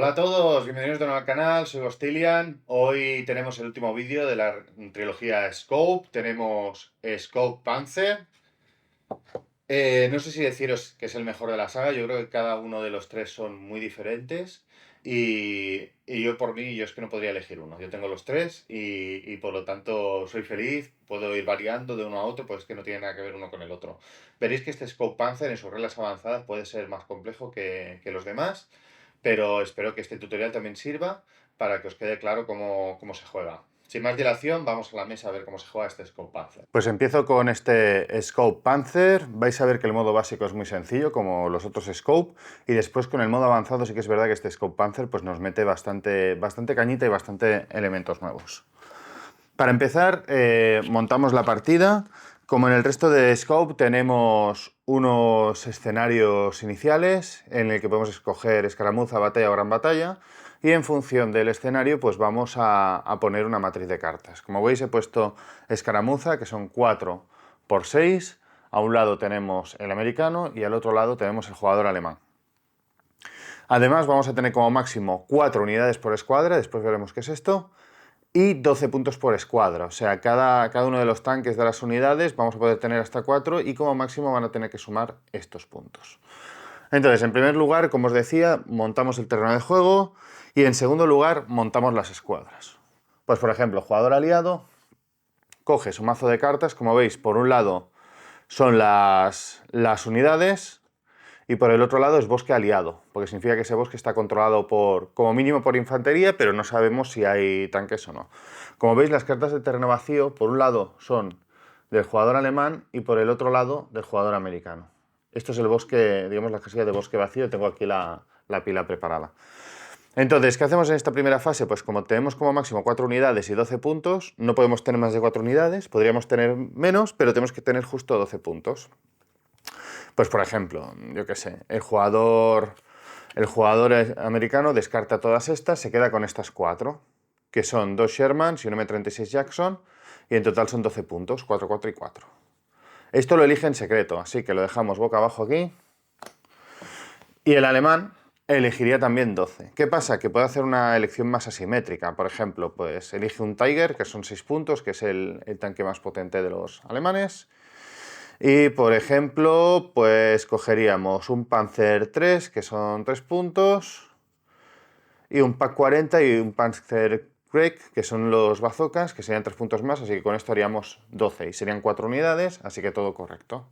Hola a todos, bienvenidos de nuevo al canal, soy Gostilian. Hoy tenemos el último vídeo de la trilogía Scope. Tenemos Scope Panzer. No sé si deciros que es el mejor de la saga, yo creo que cada uno de los tres son muy diferentes. Y yo por mí, yo es que no podría elegir uno. Yo tengo los tres y por lo tanto soy feliz, puedo ir variando de uno a otro, pues es que no tiene nada que ver uno con el otro. Veréis que este Scope Panzer en sus reglas avanzadas puede ser más complejo que los demás, pero espero que este tutorial también sirva para que os quede claro cómo se juega. Sin más dilación, vamos a la mesa a ver cómo se juega este Scope Panzer. Pues empiezo con este Scope Panzer. Vais a ver que el modo básico es muy sencillo, como los otros Scope, y después con el modo avanzado sí que es verdad que este Scope Panzer pues, nos mete bastante cañita y bastante elementos nuevos. Para empezar, montamos la partida. Como en el resto de Scope tenemos unos escenarios iniciales en el que podemos escoger escaramuza, batalla o gran batalla, y en función del escenario pues vamos a poner una matriz de cartas. Como veis he puesto escaramuza, que son 4 por 6. A un lado tenemos el americano y al otro lado tenemos el jugador alemán. Además vamos a tener como máximo 4 unidades por escuadra, después veremos qué es esto, y 12 puntos por escuadra. O sea, cada uno de los tanques de las unidades vamos a poder tener hasta 4 y como máximo van a tener que sumar estos puntos. Entonces, en primer lugar, como os decía, montamos el terreno de juego y en segundo lugar montamos las escuadras. Pues por ejemplo, jugador aliado coge su mazo de cartas, como veis, por un lado son las unidades y por el otro lado es bosque aliado, porque significa que ese bosque está controlado como mínimo por infantería, pero no sabemos si hay tanques o no. Como veis, las cartas de terreno vacío, por un lado son del jugador alemán y por el otro lado del jugador americano. Esto es el bosque, digamos, la casilla de bosque vacío, tengo aquí la pila preparada. Entonces, ¿qué hacemos en esta primera fase? Pues como tenemos como máximo 4 unidades y 12 puntos, no podemos tener más de 4 unidades, podríamos tener menos, pero tenemos que tener justo 12 puntos. Pues por ejemplo, yo qué sé, el jugador americano descarta todas estas, se queda con estas 4, que son 2 Shermans y un M36 Jackson, y en total son 12 puntos, 4, 4 y 4. Esto lo elige en secreto, así que lo dejamos boca abajo aquí. Y el alemán elegiría también 12. ¿Qué pasa? Que puede hacer una elección más asimétrica. Por ejemplo, pues elige un Tiger, que son 6 puntos, que es el tanque más potente de los alemanes. Y, por ejemplo, pues cogeríamos un Panzer 3, que son 3 puntos, y un Pak 40 y un Panzer Krieg, que son los bazookas, que serían 3 puntos más, así que con esto haríamos 12, y serían 4 unidades, así que todo correcto.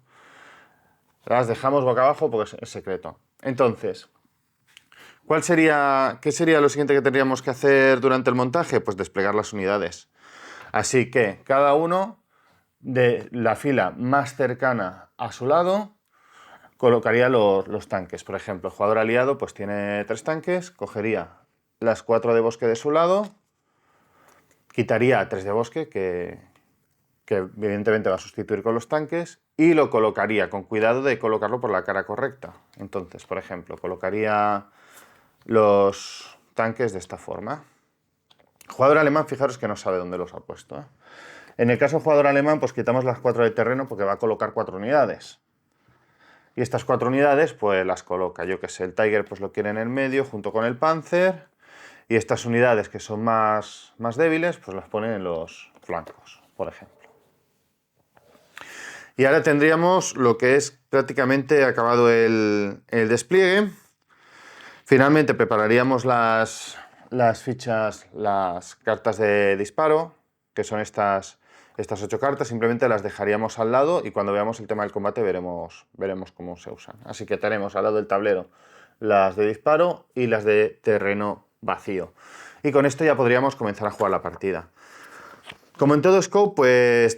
Las dejamos boca abajo porque es secreto. Entonces, ¿qué sería lo siguiente que tendríamos que hacer durante el montaje? Pues desplegar las unidades. Así que cada uno de la fila más cercana a su lado colocaría los tanques. Por ejemplo, el jugador aliado pues tiene 3 tanques, cogería las 4 de bosque de su lado, quitaría 3 de bosque que evidentemente va a sustituir con los tanques y lo colocaría con cuidado de colocarlo por la cara correcta. Entonces, por ejemplo, colocaría los tanques de esta forma. El jugador alemán, fijaros que no sabe dónde los ha puesto, ¿eh? En el caso del jugador alemán, pues quitamos las 4 de terreno porque va a colocar 4 unidades. Y estas 4 unidades, pues las coloca, yo que sé, el Tiger pues lo quiere en el medio junto con el Panzer. Y estas unidades que son más débiles, pues las ponen en los flancos, por ejemplo. Y ahora tendríamos lo que es prácticamente acabado el despliegue. Finalmente prepararíamos las fichas, las cartas de disparo, que son estas 8 cartas, simplemente las dejaríamos al lado y cuando veamos el tema del combate veremos cómo se usan. Así que tenemos al lado del tablero las de disparo y las de terreno vacío. Y con esto ya podríamos comenzar a jugar la partida. Como en todo Scope, pues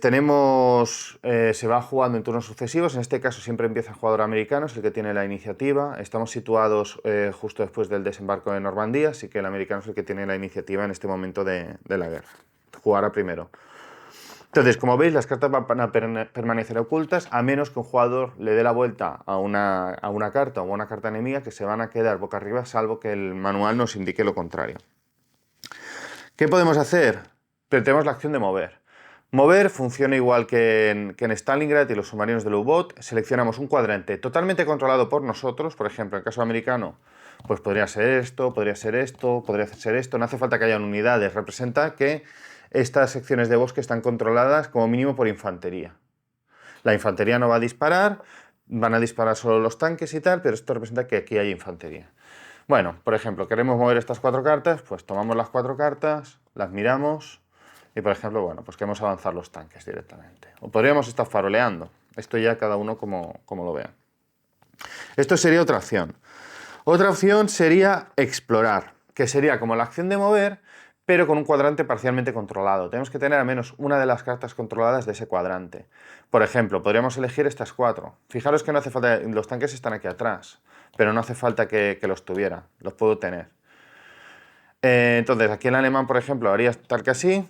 se va jugando en turnos sucesivos. En este caso siempre empieza el jugador americano, es el que tiene la iniciativa. Estamos situados justo después del desembarco de Normandía, así que el americano es el que tiene la iniciativa en este momento de la guerra. Jugará primero. Entonces, como veis, las cartas van a permanecer ocultas, a menos que un jugador le dé la vuelta a una carta o a una carta enemiga, que se van a quedar boca arriba, salvo que el manual nos indique lo contrario. ¿Qué podemos hacer? Pero tenemos la acción de mover. Mover funciona igual que en Stalingrad y los submarinos del U-Boat. Seleccionamos un cuadrante totalmente controlado por nosotros. Por ejemplo, en el caso americano, pues podría ser esto, podría ser esto, podría ser esto. No hace falta que hayan unidades. Representa que estas secciones de bosque están controladas como mínimo por infantería. La infantería no va a disparar, van a disparar solo los tanques y tal, pero esto representa que aquí hay infantería. Bueno, por ejemplo, queremos mover estas 4 cartas, pues tomamos las 4 cartas, las miramos y, por ejemplo, bueno, pues queremos avanzar los tanques directamente. O podríamos estar faroleando. Esto ya cada uno como lo vea. Esto sería otra opción. Otra opción sería explorar, que sería como la acción de mover, pero con un cuadrante parcialmente controlado. Tenemos que tener al menos una de las cartas controladas de ese cuadrante. Por ejemplo, podríamos elegir estas 4. Fijaros que no hace falta, los tanques están aquí atrás, pero no hace falta que los tuviera, los puedo tener. Entonces, aquí el alemán, por ejemplo, haría tal que así.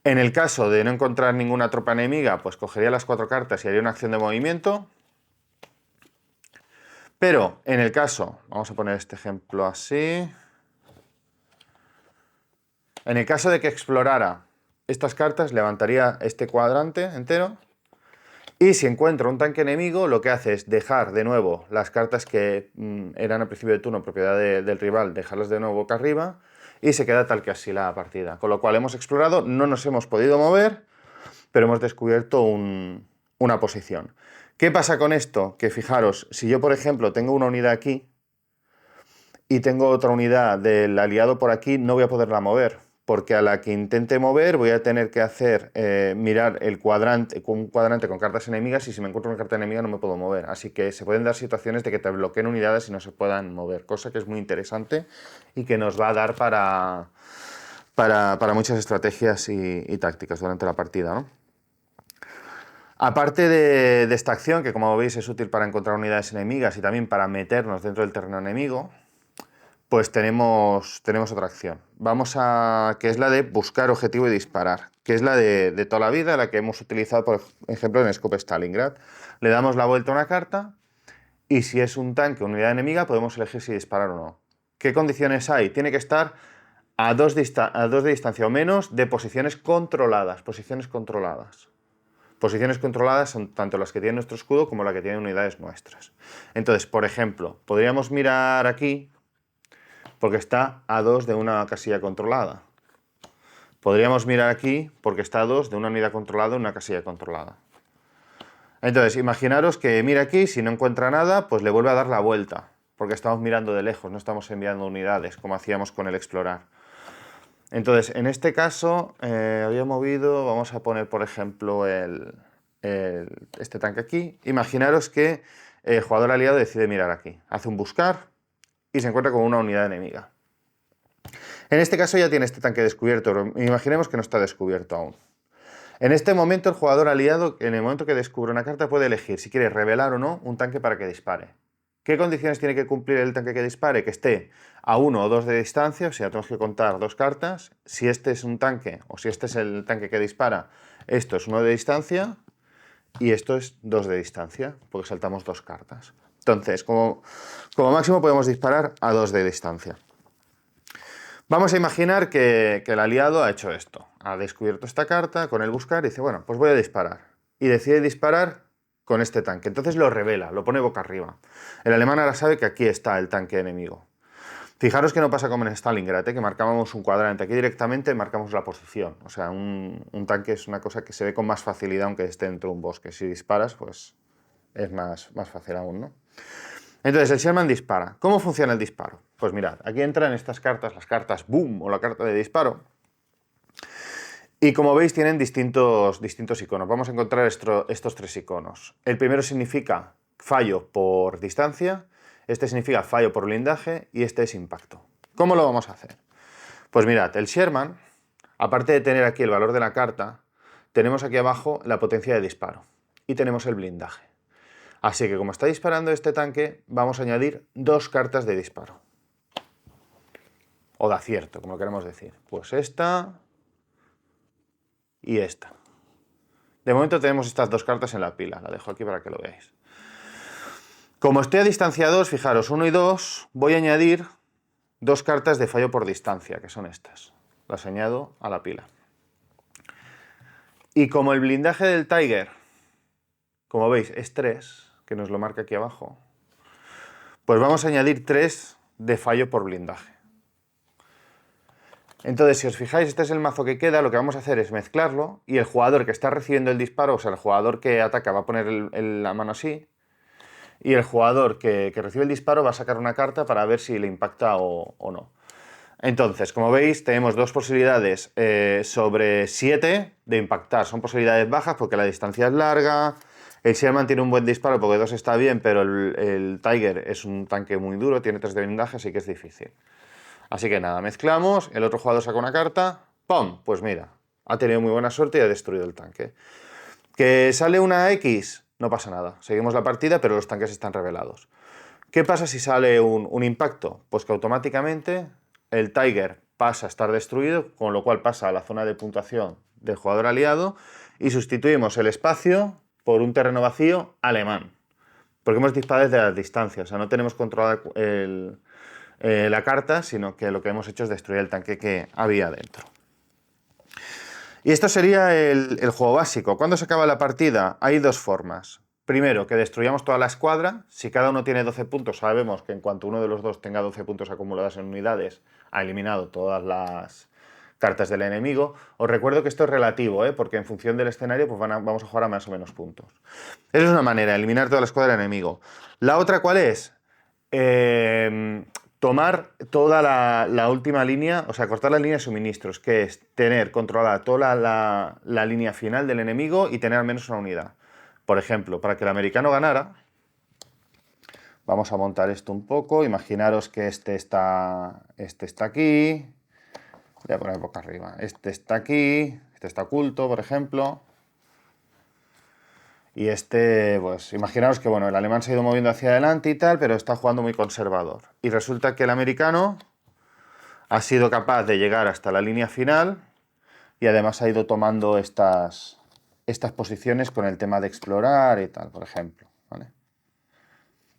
En el caso de no encontrar ninguna tropa enemiga, pues cogería las 4 cartas y haría una acción de movimiento. Pero en el caso, vamos a poner este ejemplo así. En el caso de que explorara estas cartas, levantaría este cuadrante entero. Y si encuentra un tanque enemigo, lo que hace es dejar de nuevo las cartas que eran al principio de turno propiedad del rival, dejarlas de nuevo boca arriba. Y se queda tal que así la partida. Con lo cual hemos explorado, no nos hemos podido mover, pero hemos descubierto una posición. ¿Qué pasa con esto? Que fijaros, si yo por ejemplo tengo una unidad aquí y tengo otra unidad del aliado por aquí, no voy a poderla mover, porque a la que intente mover voy a tener que hacer mirar el cuadrante, un cuadrante con cartas enemigas, y si me encuentro una carta enemiga no me puedo mover. Así que se pueden dar situaciones de que te bloqueen unidades y no se puedan mover, cosa que es muy interesante y que nos va a dar para muchas estrategias y tácticas durante la partida, ¿no? Aparte de esta acción, que como veis es útil para encontrar unidades enemigas y también para meternos dentro del terreno enemigo, pues tenemos otra acción. Que es la de buscar objetivo y disparar, que es la de toda la vida, la que hemos utilizado, por ejemplo, en Scope Stalingrad. Le damos la vuelta a una carta y si es un tanque o unidad enemiga podemos elegir si disparar o no. ¿Qué condiciones hay? Tiene que estar a 2 de distancia o menos de posiciones controladas. Posiciones controladas son tanto las que tiene nuestro escudo como las que tienen unidades nuestras. Entonces, por ejemplo, podríamos mirar aquí porque está a 2 de una casilla controlada. Podríamos mirar aquí porque está a 2 de una unidad controlada en una casilla controlada. Entonces, imaginaros que mira aquí, si no encuentra nada, pues le vuelve a dar la vuelta, porque estamos mirando de lejos, no estamos enviando unidades, como hacíamos con el explorar. Entonces, en este caso, había movido, vamos a poner, por ejemplo, este tanque aquí. Imaginaros que el jugador aliado decide mirar aquí, hace un buscar y se encuentra con una unidad enemiga. En este caso ya tiene este tanque descubierto, pero imaginemos que no está descubierto aún. En este momento el jugador aliado, en el momento que descubre una carta, puede elegir si quiere revelar o no un tanque para que dispare. ¿Qué condiciones tiene que cumplir el tanque que dispare? Que esté a 1 o 2 de distancia, o sea, tenemos que contar 2 cartas. Si este es un tanque, o si este es el tanque que dispara, esto es 1 de distancia y esto es 2 de distancia, porque saltamos 2 cartas. Entonces, como máximo podemos disparar a 2 de distancia. Vamos a imaginar que el aliado ha hecho esto. Ha descubierto esta carta con el buscar y dice, bueno, pues voy a disparar. Y decide disparar con este tanque. Entonces lo revela, lo pone boca arriba. El alemán ahora sabe que aquí está el tanque enemigo. Fijaros que no pasa como en Stalingrad, que marcábamos un cuadrante. Aquí directamente marcamos la posición. O sea, un tanque es una cosa que se ve con más facilidad aunque esté dentro de un bosque. Si disparas, pues es más fácil aún, ¿no? Entonces el Sherman dispara. ¿Cómo funciona el disparo? Pues mirad, aquí entran estas cartas, las cartas boom o la carta de disparo. Y como veis tienen distintos iconos. Vamos a encontrar estos 3 iconos. El primero significa fallo por distancia, este significa fallo por blindaje y este es impacto. ¿Cómo lo vamos a hacer? Pues mirad, el Sherman, aparte de tener aquí el valor de la carta, tenemos aquí abajo la potencia de disparo y tenemos el blindaje. Así que como está disparando este tanque, vamos a añadir 2 cartas de disparo. O de acierto, como queremos decir. Pues esta y esta. De momento tenemos estas 2 cartas en la pila. La dejo aquí para que lo veáis. Como estoy a distancia 2, fijaros, 1 y 2, voy a añadir 2 cartas de fallo por distancia, que son estas. Las añado a la pila. Y como el blindaje del Tiger, como veis, es 3, que nos lo marca aquí abajo, pues vamos a añadir 3 de fallo por blindaje. Entonces, si os fijáis, este es el mazo que queda, lo que vamos a hacer es mezclarlo y el jugador que está recibiendo el disparo, o sea, el jugador que ataca va a poner la mano así y el jugador que recibe el disparo va a sacar una carta para ver si le impacta o no. Entonces, como veis, tenemos 2 posibilidades sobre 7 de impactar. Son posibilidades bajas porque la distancia es larga, el Sherman tiene un buen disparo porque 2 está bien, pero el Tiger es un tanque muy duro, tiene 3 de blindaje, así que es difícil. Así que nada, mezclamos, el otro jugador saca una carta, ¡pum! Pues mira, ha tenido muy buena suerte y ha destruido el tanque. ¿Que sale una X? No pasa nada, seguimos la partida, pero los tanques están revelados. ¿Qué pasa si sale un impacto? Pues que automáticamente el Tiger pasa a estar destruido, con lo cual pasa a la zona de puntuación del jugador aliado y sustituimos el espacio por un terreno vacío alemán. Porque hemos disparado desde la distancia, o sea, no tenemos controlada la carta, sino que lo que hemos hecho es destruir el tanque que había dentro. Y esto sería el juego básico. ¿Cuándo se acaba la partida? Hay 2 formas. Primero, que destruyamos toda la escuadra. Si cada uno tiene 12 puntos, sabemos que en cuanto uno de los dos tenga 12 puntos acumulados en unidades, ha eliminado todas las cartas del enemigo. Os recuerdo que esto es relativo, porque en función del escenario pues vamos a jugar a más o menos puntos. Esa es una manera, eliminar toda la escuadra del enemigo. La otra, ¿cuál es? Tomar toda la última línea, o sea, cortar la línea de suministros, que es tener controlada toda la línea final del enemigo y tener al menos una unidad. Por ejemplo, para que el americano ganara, vamos a montar esto un poco. Imaginaros que este está aquí. Voy a poner boca arriba. Este está aquí, este está oculto, por ejemplo. Y este, pues imaginaos que bueno, el alemán se ha ido moviendo hacia adelante y tal, pero está jugando muy conservador. Y resulta que el americano ha sido capaz de llegar hasta la línea final y además ha ido tomando estas posiciones con el tema de explorar y tal, por ejemplo. ¿Vale?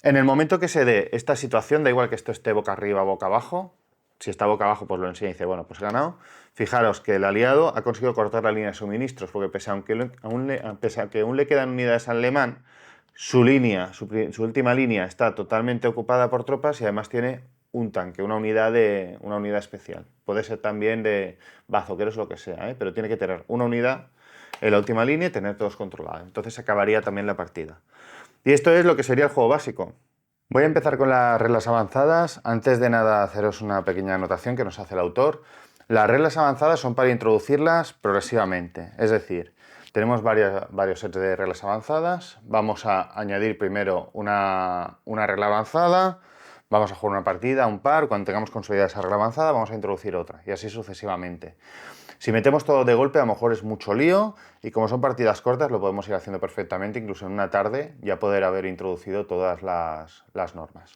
En el momento que se dé esta situación, da igual que esto esté boca arriba o boca abajo, si está boca abajo pues lo enseña y dice, bueno, pues he ganado. Fijaros que el aliado ha conseguido cortar la línea de suministros, porque pese a que aún le quedan unidades al alemán, su última línea está totalmente ocupada por tropas y además tiene un tanque, una unidad especial. Puede ser también de bazoqueros, lo que sea, pero tiene que tener una unidad en la última línea y tener todos controlados. Entonces acabaría también la partida. Y esto es lo que sería el juego básico. Voy a empezar con las reglas avanzadas. Antes de nada, haceros una pequeña anotación que nos hace el autor. Las reglas avanzadas son para introducirlas progresivamente. Es decir, tenemos varios sets de reglas avanzadas. Vamos a añadir primero una regla avanzada. Vamos a jugar una partida, un par. Cuando tengamos consolidada esa regla avanzada, vamos a introducir otra. Y así sucesivamente. Si metemos todo de golpe, a lo mejor es mucho lío, y como son partidas cortas, lo podemos ir haciendo perfectamente, incluso en una tarde, ya poder haber introducido todas las normas.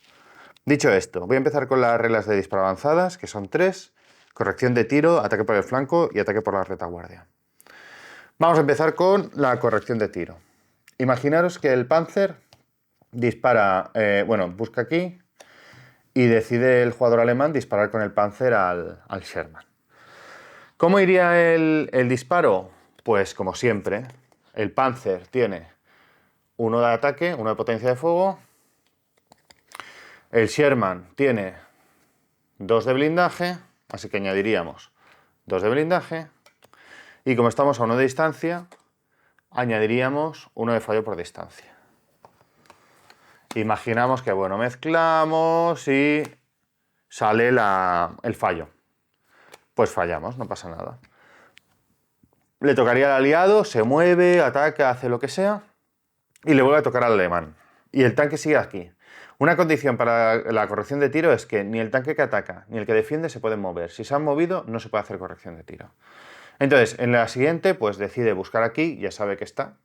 Dicho esto, voy a empezar con las reglas de disparo avanzadas, que son 3, corrección de tiro, ataque por el flanco y ataque por la retaguardia. Vamos a empezar con la corrección de tiro. Imaginaros que el Panzer dispara, busca aquí, y decide el jugador alemán disparar con el Panzer al Sherman. ¿Cómo iría el disparo? Pues como siempre, el Panzer tiene 1 de ataque, 1 de potencia de fuego. El Sherman tiene 2 de blindaje, así que añadiríamos 2 de blindaje. Y como estamos a 1 de distancia, añadiríamos 1 de fallo por distancia. Imaginamos que, bueno, mezclamos y sale el fallo. Pues fallamos, no pasa nada. Le tocaría al aliado, se mueve, ataca, hace lo que sea, y le vuelve a tocar al alemán. Y el tanque sigue aquí. Una condición para la corrección de tiro es que ni el tanque que ataca ni el que defiende se pueden mover. Si se han movido, no se puede hacer corrección de tiro. Entonces, en la siguiente, pues decide buscar aquí, ya sabe que está,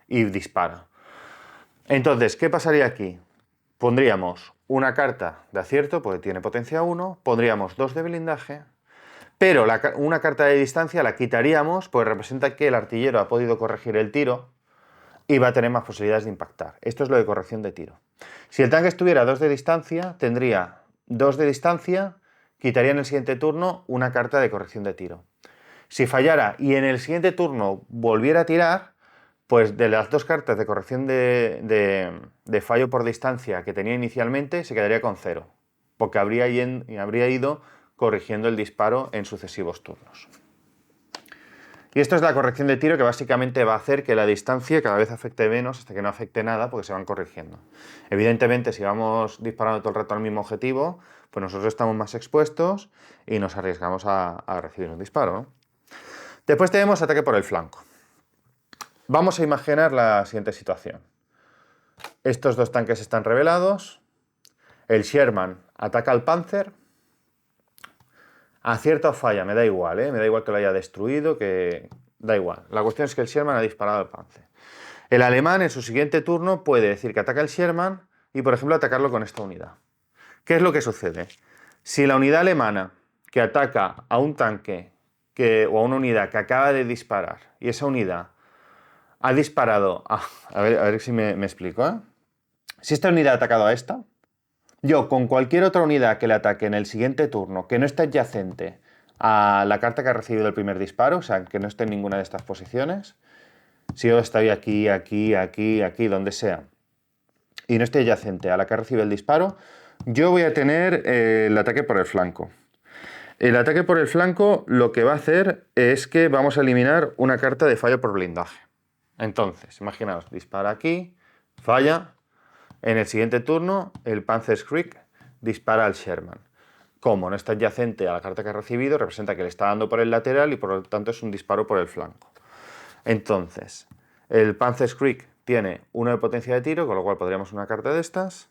y dispara. Entonces, ¿qué pasaría aquí? Pondríamos una carta de acierto, porque tiene potencia 1, pondríamos 2 de blindaje, pero una carta de distancia la quitaríamos, pues representa que el artillero ha podido corregir el tiro y va a tener más posibilidades de impactar. Esto es lo de corrección de tiro. Si el tanque estuviera a 2 de distancia, tendría 2 de distancia, quitaría en el siguiente turno una carta de corrección de tiro. Si fallara y en el siguiente turno volviera a tirar, pues de las 2 cartas de corrección de fallo por distancia que tenía inicialmente, se quedaría con 0, porque habría ido corrigiendo el disparo en sucesivos turnos. Y esto es la corrección de tiro, que básicamente va a hacer que la distancia cada vez afecte menos hasta que no afecte nada, porque se van corrigiendo. Evidentemente, si vamos disparando todo el rato al mismo objetivo, pues nosotros estamos más expuestos y nos arriesgamos a recibir un disparo, ¿no? Después tenemos ataque por el flanco. Vamos a imaginar la siguiente situación. Estos 2 tanques están revelados. El Sherman ataca al Panzer. Acierta o falla, me da igual, ¿eh? Me da igual que lo haya destruido, que... Da igual. La cuestión es que el Sherman ha disparado al Panzer. El alemán en su siguiente turno puede decir que ataca el Sherman y, por ejemplo, atacarlo con esta unidad. ¿Qué es lo que sucede? Si la unidad alemana que ataca a un tanque o a una unidad que acaba de disparar y esa unidad ha disparado... a ver si me explico, ¿eh? Si esta unidad ha atacado a esta, yo con cualquier otra unidad que le ataque en el siguiente turno que no esté adyacente a la carta que ha recibido el primer disparo, o sea, que no esté en ninguna de estas posiciones, si yo estoy aquí, donde sea, y no esté adyacente a la que recibe el disparo, yo voy a tener el ataque por el flanco. El ataque por el flanco lo que va a hacer es que vamos a eliminar una carta de fallo por blindaje. Entonces, imaginaos, dispara aquí, falla. En el siguiente turno, el Panzerkrieg dispara al Sherman. Como no está adyacente a la carta que ha recibido, representa que le está dando por el lateral y por lo tanto es un disparo por el flanco. Entonces, el Panzerkrieg tiene 1 de potencia de tiro, con lo cual podríamos una carta de estas.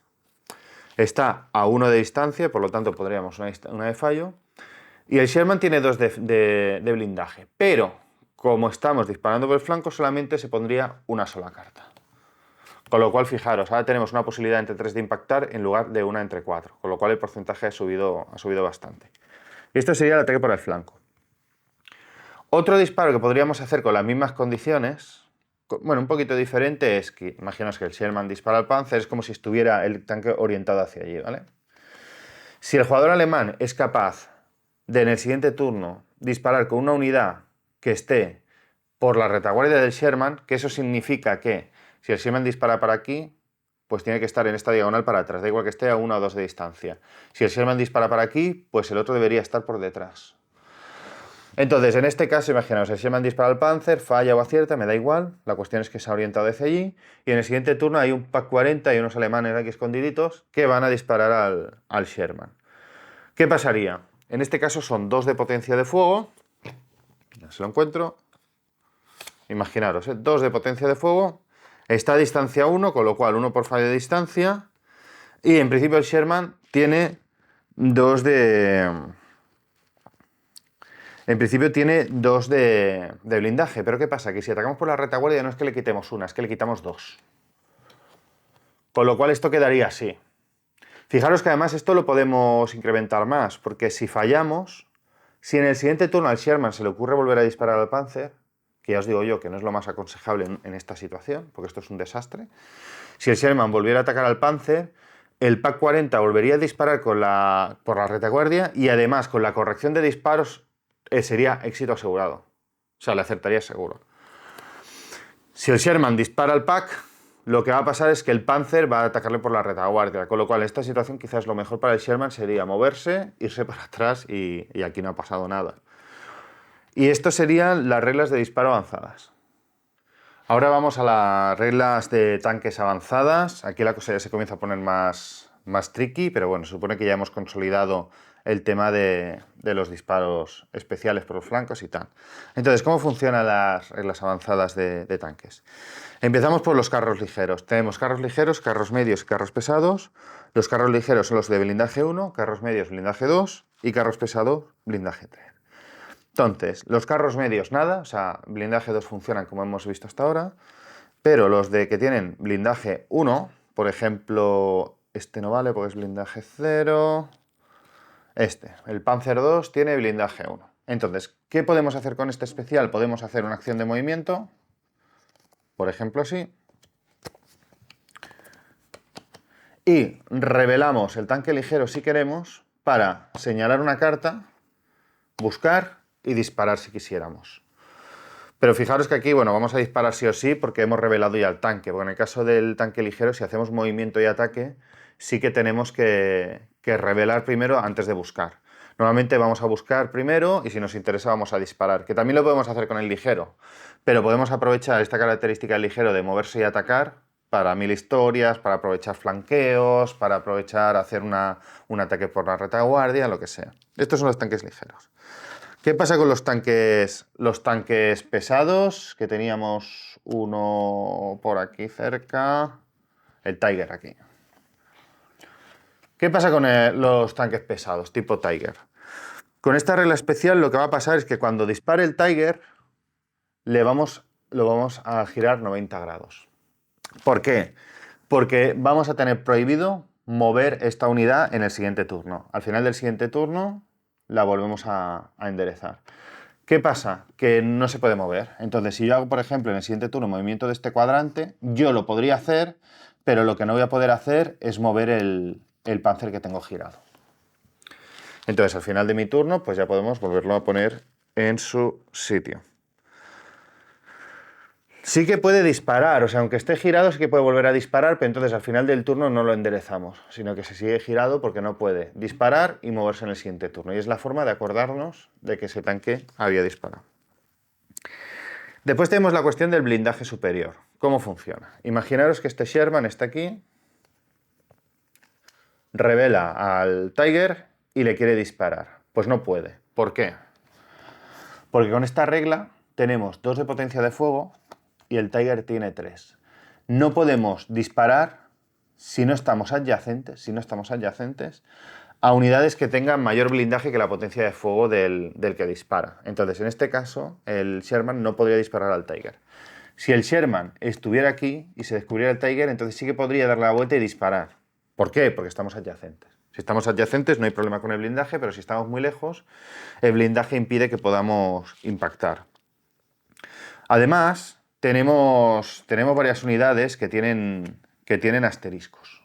Está a 1 de distancia, por lo tanto podríamos una de fallo. Y el Sherman tiene 2 de blindaje, pero como estamos disparando por el flanco, solamente se pondría una sola carta. Con lo cual, fijaros, ahora tenemos una posibilidad entre 3 de impactar en lugar de una entre 4, con lo cual el porcentaje ha subido bastante. Y esto sería el ataque por el flanco. Otro disparo que podríamos hacer con las mismas condiciones, bueno, un poquito diferente, es que imaginaos que el Sherman dispara al Panzer, es como si estuviera el tanque orientado hacia allí, ¿vale? Si el jugador alemán es capaz de en el siguiente turno disparar con una unidad que esté por la retaguardia del Sherman, que eso significa que si el Sherman dispara para aquí, pues tiene que estar en esta diagonal para atrás, da igual que esté a 1 o 2 de distancia. Si el Sherman dispara para aquí, pues el otro debería estar por detrás. Entonces, en este caso, imaginaos, el Sherman dispara al Panzer, falla o acierta, me da igual, la cuestión es que se ha orientado hacia allí, y en el siguiente turno hay un PaK 40 y unos alemanes aquí escondiditos que van a disparar al Sherman. ¿Qué pasaría? En este caso son 2 de potencia de fuego, ya se lo encuentro, imaginaros, 2 de potencia de fuego, está a distancia 1, con lo cual 1 por fallo de distancia, y en principio el Sherman tiene 2 de... En principio tiene 2 de blindaje, pero ¿qué pasa? Que si atacamos por la retaguardia no es que le quitemos una, es que le quitamos 2. Con lo cual esto quedaría así. Fijaros que además esto lo podemos incrementar más, porque si fallamos, si en el siguiente turno al Sherman se le ocurre volver a disparar al Panzer, que ya os digo yo que no es lo más aconsejable en esta situación, porque esto es un desastre, si el Sherman volviera a atacar al Panzer, el PaK 40 volvería a disparar por la retaguardia y además con la corrección de disparos sería éxito asegurado. O sea, le acertaría seguro. Si el Sherman dispara al PaK, lo que va a pasar es que el Panzer va a atacarle por la retaguardia, con lo cual en esta situación quizás lo mejor para el Sherman sería moverse, irse para atrás y aquí no ha pasado nada. Y esto serían las reglas de disparo avanzadas. Ahora vamos a las reglas de tanques avanzadas. Aquí la cosa ya se comienza a poner más tricky, pero bueno, se supone que ya hemos consolidado el tema de los disparos especiales por los flancos y tal. Entonces, ¿cómo funcionan las reglas avanzadas de tanques? Empezamos por los carros ligeros. Tenemos carros ligeros, carros medios y carros pesados. Los carros ligeros son los de blindaje 1, carros medios blindaje 2 y carros pesados blindaje 3. Entonces, los carros medios nada, o sea, blindaje 2 funcionan como hemos visto hasta ahora, pero los de que tienen blindaje 1, por ejemplo, este no vale porque es blindaje 0, el Panzer 2 tiene blindaje 1. Entonces, ¿qué podemos hacer con este especial? Podemos hacer una acción de movimiento, por ejemplo así, y revelamos el tanque ligero si queremos para señalar una carta, buscar y disparar si quisiéramos. Pero fijaros que aquí, bueno, vamos a disparar sí o sí porque hemos revelado ya el tanque. Porque en el caso del tanque ligero, si hacemos movimiento y ataque, sí que tenemos que revelar primero antes de buscar. Normalmente vamos a buscar primero y si nos interesa vamos a disparar, que también lo podemos hacer con el ligero. Pero podemos aprovechar esta característica del ligero de moverse y atacar para 1000 historias, para aprovechar flanqueos, para aprovechar hacer un ataque por la retaguardia, lo que sea. Estos son los tanques ligeros. ¿Qué pasa con los tanques pesados? Que teníamos uno por aquí cerca. El Tiger aquí. ¿Qué pasa con los tanques pesados, tipo Tiger? Con esta regla especial lo que va a pasar es que cuando dispare el Tiger, lo vamos a girar 90 grados. ¿Por qué? Porque vamos a tener prohibido mover esta unidad en el siguiente turno. Al final del siguiente turno la volvemos a enderezar. ¿Qué pasa? Que no se puede mover. Entonces, si yo hago, por ejemplo, en el siguiente turno movimiento de este cuadrante, yo lo podría hacer, pero lo que no voy a poder hacer es mover el Panzer que tengo girado. Entonces, al final de mi turno, pues ya podemos volverlo a poner en su sitio. Sí que puede disparar, o sea, aunque esté girado sí que puede volver a disparar, pero entonces al final del turno no lo enderezamos, sino que se sigue girado porque no puede disparar y moverse en el siguiente turno. Y es la forma de acordarnos de que ese tanque había disparado. Después tenemos la cuestión del blindaje superior. ¿Cómo funciona? Imaginaros que este Sherman está aquí, revela al Tiger y le quiere disparar. Pues no puede. ¿Por qué? Porque con esta regla tenemos 2 de potencia de fuego y el Tiger tiene 3. No podemos disparar si no estamos adyacentes, a unidades que tengan mayor blindaje que la potencia de fuego del que dispara. Entonces, en este caso, el Sherman no podría disparar al Tiger. Si el Sherman estuviera aquí y se descubriera el Tiger, entonces sí que podría darle la vuelta y disparar. ¿Por qué? Porque estamos adyacentes. Si estamos adyacentes no hay problema con el blindaje, pero si estamos muy lejos, el blindaje impide que podamos impactar. Además, tenemos varias unidades que tienen asteriscos.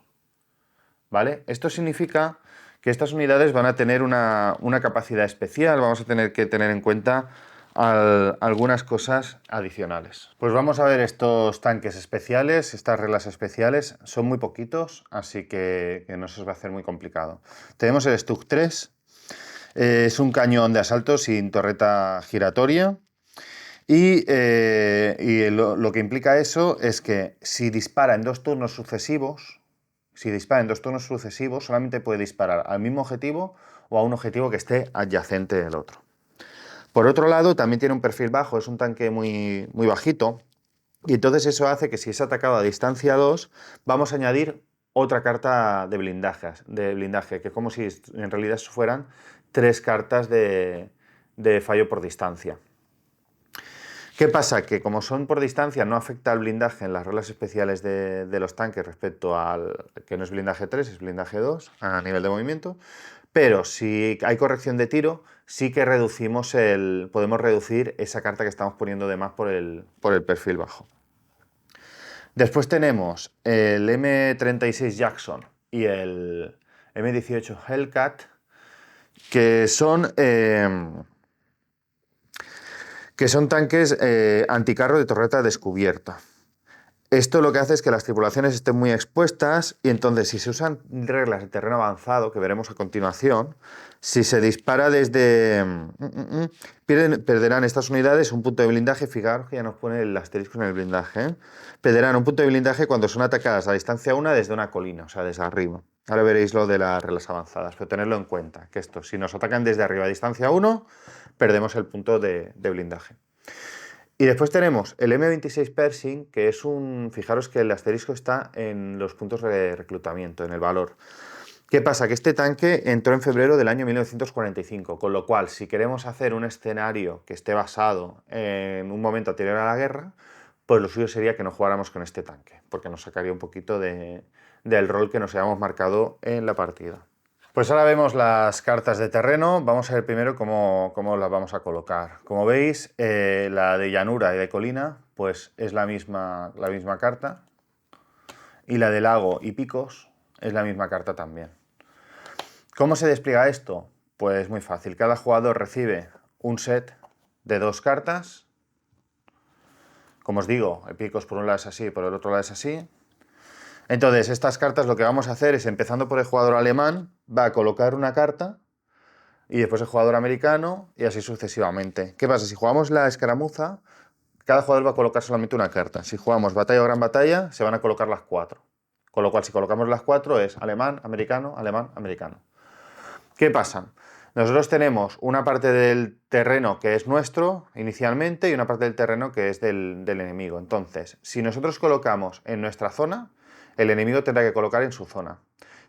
¿Vale? Esto significa que estas unidades van a tener una capacidad especial, vamos a tener que tener en cuenta algunas cosas adicionales. Pues vamos a ver estos tanques especiales, estas reglas especiales, son muy poquitos, así que no se os va a hacer muy complicado. Tenemos el Stug 3, es un cañón de asalto sin torreta giratoria. Y lo que implica eso es que si dispara en 2 turnos sucesivos, solamente puede disparar al mismo objetivo o a un objetivo que esté adyacente del otro. Por otro lado, también tiene un perfil bajo, es un tanque muy, muy bajito, y entonces eso hace que si es atacado a distancia 2, vamos a añadir otra carta de blindaje, que es como si en realidad fueran 3 cartas de fallo por distancia. ¿Qué pasa? Que como son por distancia, no afecta al blindaje en las reglas especiales de los tanques respecto al que no es blindaje 3, es blindaje 2 a nivel de movimiento, pero si hay corrección de tiro, sí que podemos reducir esa carta que estamos poniendo de más por el perfil bajo. Después tenemos el M36 Jackson y el M18 Hellcat, que son tanques anticarro de torreta descubierta. Esto lo que hace es que las tripulaciones estén muy expuestas y entonces si se usan reglas de terreno avanzado, que veremos a continuación, si se dispara desde... perderán estas unidades un punto de blindaje, fijaros que ya nos pone el asterisco en el blindaje, ¿eh? Perderán un punto de blindaje cuando son atacadas a distancia 1 desde una colina, o sea, desde arriba. Ahora veréis lo de las reglas avanzadas, pero tenedlo en cuenta, que esto, si nos atacan desde arriba a distancia 1, perdemos el punto de blindaje. Y después tenemos el M26 Pershing, que es fijaros que el asterisco está en los puntos de reclutamiento, en el valor. ¿Qué pasa? Que este tanque entró en febrero del año 1945, con lo cual, si queremos hacer un escenario que esté basado en un momento anterior a la guerra, pues lo suyo sería que no jugáramos con este tanque, porque nos sacaría un poquito del rol que nos hayamos marcado en la partida. Pues ahora vemos las cartas de terreno. Vamos a ver primero cómo las vamos a colocar. Como veis, la de llanura y de colina pues es la misma carta. Y la de lago y picos es la misma carta también. ¿Cómo se despliega esto? Pues muy fácil. Cada jugador recibe un set de 2 cartas. Como os digo, el picos por un lado es así, por el otro lado es así. Entonces, estas cartas lo que vamos a hacer es, empezando por el jugador alemán, va a colocar una carta y después el jugador americano y así sucesivamente. ¿Qué pasa? Si jugamos la escaramuza, cada jugador va a colocar solamente una carta. Si jugamos batalla o gran batalla, se van a colocar las 4. Con lo cual, si colocamos las 4 es alemán, americano, alemán, americano. ¿Qué pasa? Nosotros tenemos una parte del terreno que es nuestro inicialmente y una parte del terreno que es del enemigo. Entonces, si nosotros colocamos en nuestra zona, el enemigo tendrá que colocar en su zona.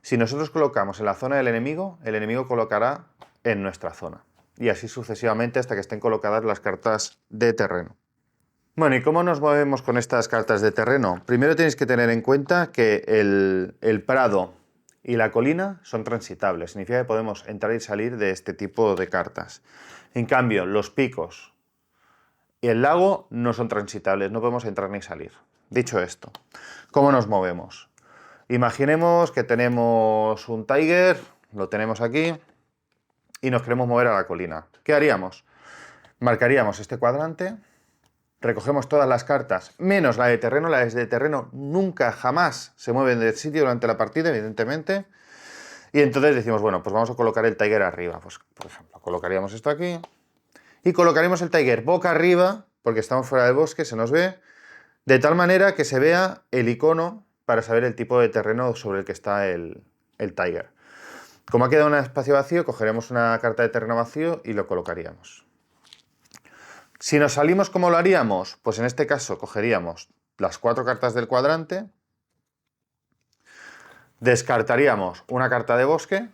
Si nosotros colocamos en la zona del enemigo, el enemigo colocará en nuestra zona. Y así sucesivamente hasta que estén colocadas las cartas de terreno. Bueno, ¿y cómo nos movemos con estas cartas de terreno? Primero tenéis que tener en cuenta que el prado y la colina son transitables. Significa que podemos entrar y salir de este tipo de cartas. En cambio, los picos y el lago no son transitables, no podemos entrar ni salir. Dicho esto, ¿cómo nos movemos? Imaginemos que tenemos un tiger, lo tenemos aquí, y nos queremos mover a la colina. ¿Qué haríamos? Marcaríamos este cuadrante, recogemos todas las cartas, menos la de terreno. Las de terreno nunca, jamás se mueven del sitio durante la partida, evidentemente. Y entonces decimos, bueno, pues vamos a colocar el tiger arriba. Pues, por ejemplo, colocaríamos esto aquí y colocaríamos el tiger boca arriba, porque estamos fuera del bosque, se nos ve, de tal manera que se vea el icono para saber el tipo de terreno sobre el que está el tiger. Como ha quedado un espacio vacío, cogeremos una carta de terreno vacío y lo colocaríamos. Si nos salimos, ¿cómo lo haríamos? Pues en este caso cogeríamos las 4 cartas del cuadrante, descartaríamos una carta de bosque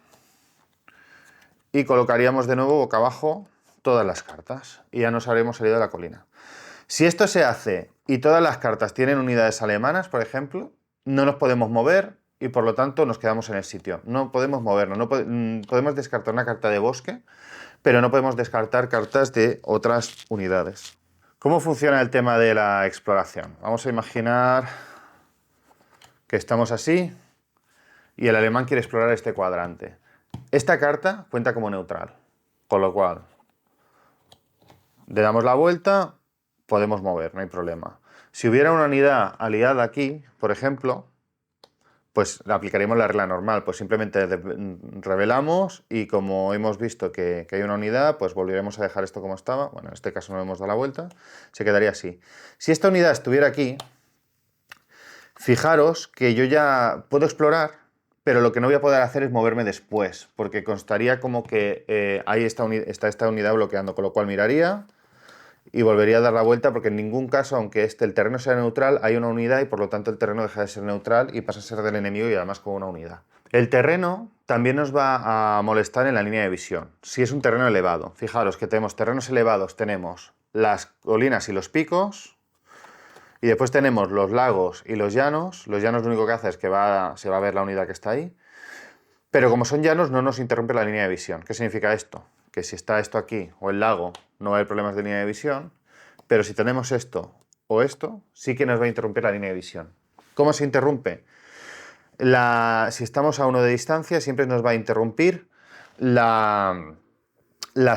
y colocaríamos de nuevo boca abajo todas las cartas y ya nos habremos salido de la colina. Si esto se hace y todas las cartas tienen unidades alemanas, por ejemplo, no nos podemos mover y por lo tanto nos quedamos en el sitio. No podemos movernos, podemos descartar una carta de bosque, pero no podemos descartar cartas de otras unidades. ¿Cómo funciona el tema de la exploración? Vamos a imaginar que estamos así y el alemán quiere explorar este cuadrante. Esta carta cuenta como neutral, con lo cual le damos la vuelta, podemos mover, no hay problema. Si hubiera una unidad aliada aquí, por ejemplo, pues aplicaríamos la regla normal, pues simplemente revelamos y como hemos visto que hay una unidad, pues volveremos a dejar esto como estaba. Bueno, en este caso no le hemos dado la vuelta, se quedaría así. Si esta unidad estuviera aquí, fijaros que yo ya puedo explorar, pero lo que no voy a poder hacer es moverme después, porque constaría como que ahí está esta unidad bloqueando, con lo cual miraría y volvería a dar la vuelta, porque en ningún caso, aunque el terreno sea neutral, hay una unidad y por lo tanto el terreno deja de ser neutral y pasa a ser del enemigo y además con una unidad. El terreno también nos va a molestar en la línea de visión, si es un terreno elevado. Fijaros que tenemos terrenos elevados, tenemos las colinas y los picos, y después tenemos los lagos y los llanos. Los llanos lo único que hace es que se va a ver la unidad que está ahí, pero como son llanos no nos interrumpe la línea de visión. ¿Qué significa esto? Que si está esto aquí o el lago no va a haber problemas de línea de visión, pero si tenemos esto o esto, sí que nos va a interrumpir la línea de visión. ¿Cómo se interrumpe? Si estamos a 1 de distancia, siempre nos va a interrumpir las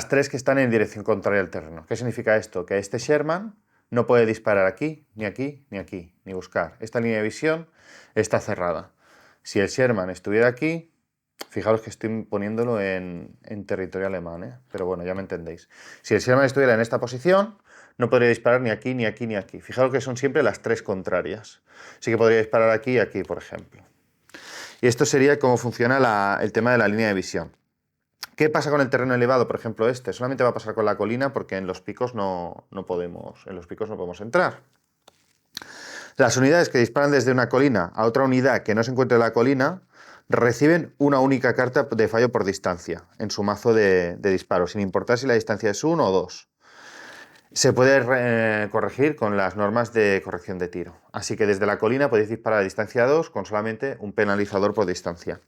3 que están en dirección contraria al terreno. ¿Qué significa esto? Que este Sherman no puede disparar aquí, ni aquí, ni aquí, ni buscar. Esta línea de visión está cerrada. Si el Sherman estuviera aquí, fijaros que estoy poniéndolo en territorio alemán, pero bueno, ya me entendéis. Si el Sherman estuviera en esta posición, no podría disparar ni aquí, ni aquí, ni aquí. Fijaros que son siempre las 3 contrarias. Sí que podría disparar aquí y aquí, por ejemplo. Y esto sería cómo funciona el tema de la línea de visión. ¿Qué pasa con el terreno elevado? Por ejemplo, solamente va a pasar con la colina porque en los picos no podemos entrar. Las unidades que disparan desde una colina a otra unidad que no se encuentre en la colina reciben una única carta de fallo por distancia en su mazo de disparo, sin importar si la distancia es 1 o 2. Se puede corregir con las normas de corrección de tiro. Así que desde la colina podéis disparar a distancia 2 con solamente un penalizador por distancia.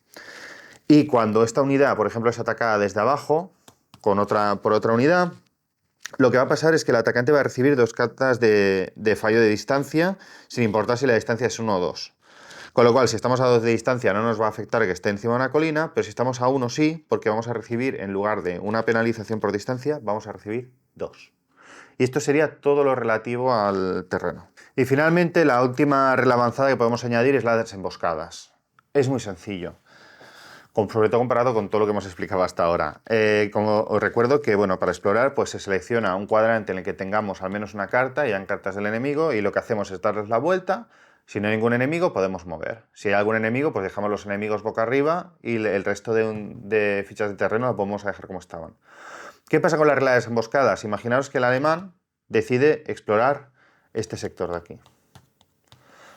Y cuando esta unidad, por ejemplo, es atacada desde abajo por otra unidad, lo que va a pasar es que el atacante va a recibir 2 cartas de fallo de distancia, sin importar si la distancia es 1 o 2. Con lo cual, si estamos a 2 de distancia no nos va a afectar que esté encima de una colina, pero si estamos a 1 sí, porque vamos a recibir, en lugar de una penalización por distancia, vamos a recibir 2. Y esto sería todo lo relativo al terreno. Y finalmente, la última regla avanzada que podemos añadir es la de las emboscadas. Es muy sencillo, sobre todo comparado con todo lo que hemos explicado hasta ahora. Como os recuerdo que, bueno, para explorar pues se selecciona un cuadrante en el que tengamos al menos una carta y dan cartas del enemigo, y lo que hacemos es darles la vuelta. Si no hay ningún enemigo, podemos mover. Si hay algún enemigo, pues dejamos los enemigos boca arriba y el resto de fichas de terreno lo podemos dejar como estaban. ¿Qué pasa con la regla de las emboscadas? Imaginaos que el alemán decide explorar este sector de aquí.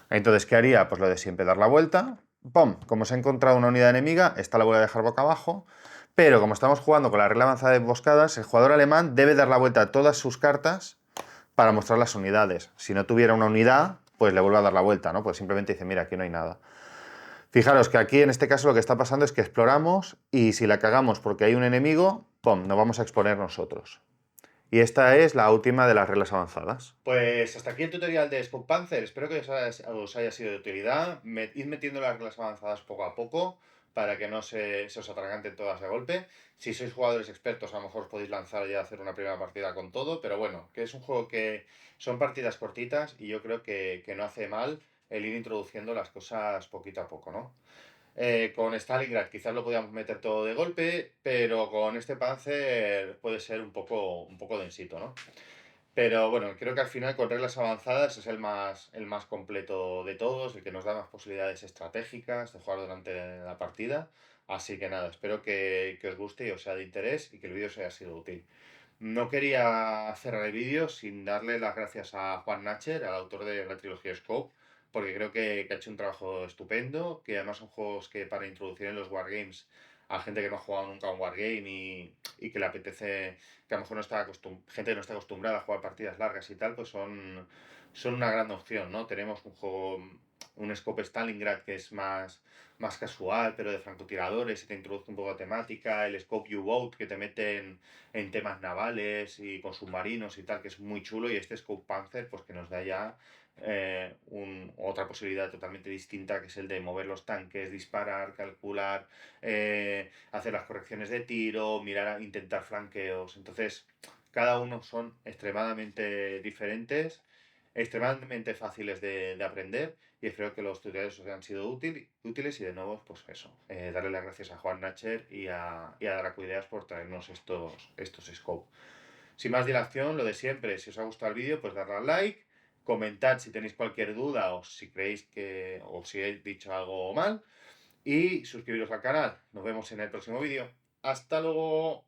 Entonces, ¿qué haría? Pues lo de siempre, dar la vuelta. ¡Pum! Como se ha encontrado una unidad enemiga, esta la voy a dejar boca abajo. Pero como estamos jugando con la regla avanzada de emboscadas, el jugador alemán debe dar la vuelta a todas sus cartas para mostrar las unidades. Si no tuviera una unidad, pues le vuelve a dar la vuelta, ¿no? Pues simplemente dice, mira, aquí no hay nada. Fijaros que aquí en este caso lo que está pasando es que exploramos y si la cagamos porque hay un enemigo, ¡pum!, nos vamos a exponer nosotros. Y esta es la última de las reglas avanzadas. Pues hasta aquí el tutorial de Scout Panzer. Espero que os haya sido de utilidad. Id metiendo las reglas avanzadas poco a poco para que no se os atraganten todas de golpe. Si sois jugadores expertos, a lo mejor os podéis lanzar ya a hacer una primera partida con todo, pero bueno, que es un juego que son partidas cortitas y yo creo que no hace mal el ir introduciendo las cosas poquito a poco, ¿no? Con Stalingrad quizás lo podíamos meter todo de golpe, pero con este Panzer puede ser un poco densito, ¿no? Pero bueno, creo que al final con reglas avanzadas es el más completo de todos, el que nos da más posibilidades estratégicas de jugar durante la partida. Así que nada, espero que os guste y os sea de interés y que el vídeo os haya sido útil. No quería cerrar el vídeo sin darle las gracias a Juan Nacher, al autor de la trilogía Scope, porque creo que ha hecho un trabajo estupendo, que además son juegos que para introducir en los wargames a gente que no ha jugado nunca a un wargame y que le apetece, que a lo mejor no está gente que no está acostumbrada a jugar partidas largas y tal, pues son una gran opción, ¿no? Tenemos un juego, un Scope Stalingrad que es más casual, pero de francotiradores y te introduce un poco de temática, el Scope U-Boat que te mete en temas navales y con submarinos y tal, que es muy chulo, y este Scope Panzer pues que nos da ya otra posibilidad totalmente distinta, que es el de mover los tanques, disparar, calcular, hacer las correcciones de tiro, mirar, intentar flanqueos. Entonces, cada uno son extremadamente diferentes, extremadamente fáciles de aprender, y espero que los tutoriales os hayan sido útiles y de nuevo, pues eso, darle las gracias a Juan Nacher y a Dracoideas por traernos estos scopes. Sin más dilación, lo de siempre, si os ha gustado el vídeo, pues darle al like, comentad si tenéis cualquier duda o si creéis que o si he dicho algo mal y suscribiros al canal. Nos vemos en el próximo vídeo. ¡Hasta luego!